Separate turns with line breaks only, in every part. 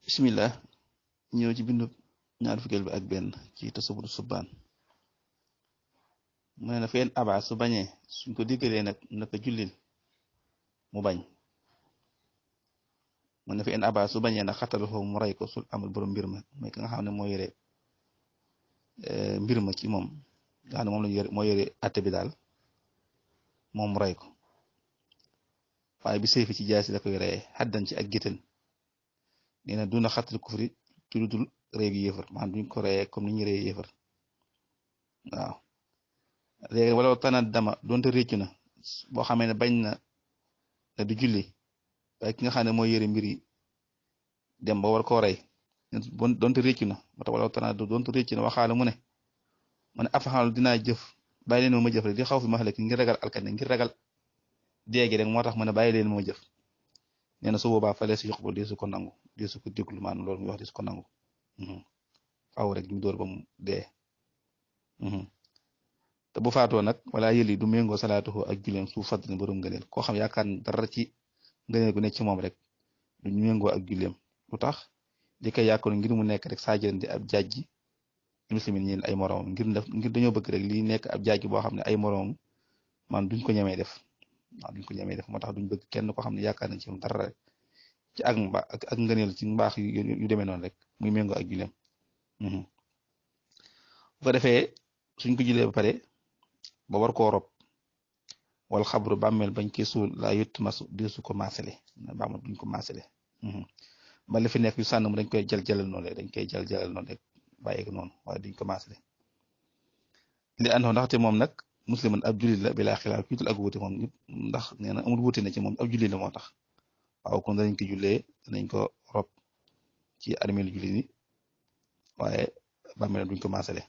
bismillah ñëw ci bindu ñaar fukkeel bi ak benn ci tasawudu subbaan mu ne na feen aba su bañee suñ ko diggalee nag naka jullil mu bañ mu ne feen aba su bañee nag xatal foofu mu rey ko sul amul borom mbir ma mooy ki nga xam ne moo yore mbir ma ci moom nga xam ne moom lañu yore moo yore atte bi daal moom mu rey ko waaye bi sëy fi ci jaasi la koy reyee xaddan ci ak géttan nee na duna xatal kufri ci lu dul réew gi yéefar maanaam duñ ko reyee comme ni ñu reyee yéefar waaw léegi wala tànn dama donte réccu na boo xamee ne bañ na du julli waaye ki nga xam ne mooy yëre mbir yi dem ba war koo rey donte réccu na moo tax wala tànn donte réccu na waxaale mu ne afaxal dinaa jëf bàyyi leen ma jëf rek di xaw fi ma xale ngir ragal alkane ngir ragal déegi rek moo tax mu ne bàyyi leen ma jëf nee na su boobaa fale si yox ba deesu ko nangu deesu ko déglu maanaam loolu muy wax deesu ko nangu faaw rek ñu dóor ba mu dee te bu faatoo nag wala yëli du méngoo salaatuhu ak julleem su fadlin borom ngëneel koo xam yaakaar dara ci ngëneel gu nekk ci moom rek du méngoo ak julleem lu tax li koy yàkkoon ngir mu nekk rek saajiran di ab jajji muslimin ñeen ay moroom ngir dañoo bëgg rek lii nekk ab jajji boo xam ne ay moroom man duñ ko ñemee def waaw duñ ko ñemee def moo tax duñ bëgg kenn koo xam ne yaakaar nañ ci moom dara rek ci ak mbaax ak ngëneel ci mbaax yu demee noonu rek muy méngoo ak julleem bu ko defee suñ ko jullee ba pare ba war koo rob wal xabru bàmmeel bañ koy suul laa yutt masu deesu ko maasale bàmmeel duñ ko maasale ba li fi nekk yu sànn mu dañ koy jal-jalal noonu rek dañ koy jal-jalal noonu rek bàyyi ko noonu waaye duñ ko maasale li àndoon ndaxte moom nag musliman ab jullit la bilaa xilaaf kiitul ak wuute moom ndax nee na amul wuute na ci moom ab jullit la moo tax waaw kon danañ ko jullee danañ ko rob ci armeelu jullit ni waaye bàmmeel duñ ko maasale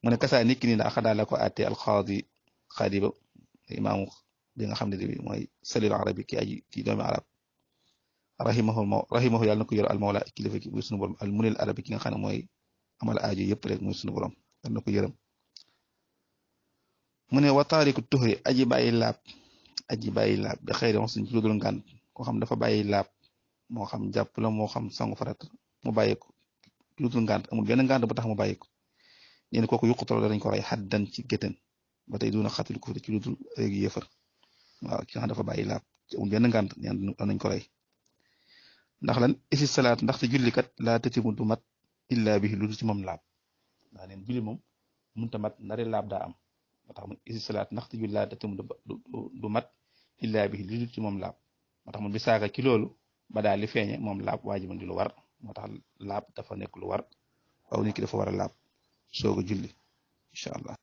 mu ne kasaa nit ki nii daa xadaa la ko àttee alxaadi xaadi ba imaamu bi nga xam ne bi mooy salil arabi ki aji ci doomi arab rahimahu yàlla na ko yor almawla kilifa ki muy sunu borom al munil arabi ki nga xam ne mooy amal aajo yëpp rek muy sunu borom yàlla na ko yërëm mu ne wa taariku tuxri aji bàyyi laab bi xëy na wax suñ ci lu dul ngànt koo xam dafa bàyyi laab moo xam jàpp la moo xam sangu farat mu bàyyi ko ci lu dul ngànt amul benn ngànt bu tax mu bàyyi ko ñeen kooku yuqutalo danañ ko rey xaddan ci géttan ba tey duna xatil kufri ci lu dul réegi yëfar waaw ki nga xam dafa bàyyi laab ci amul benn ngànt ñeen danañ ko rey ndax lan isi salaat ndaxte jullikat laa tëtimu du mat illa bihi lu dul ci moom laab daa neen julli moom mënta mat ndari laab daa am moo tax mu isi salaat ndaxte julli laa tëtimu du mat illa bihi lu dul ci moom laab moo tax mu bi saaga ci loolu ba daal li feeñe moom laab waajiban di lu war moo tax laab dafa nekk lu war waaw nit ki dafa war a laab sooga julli incha allah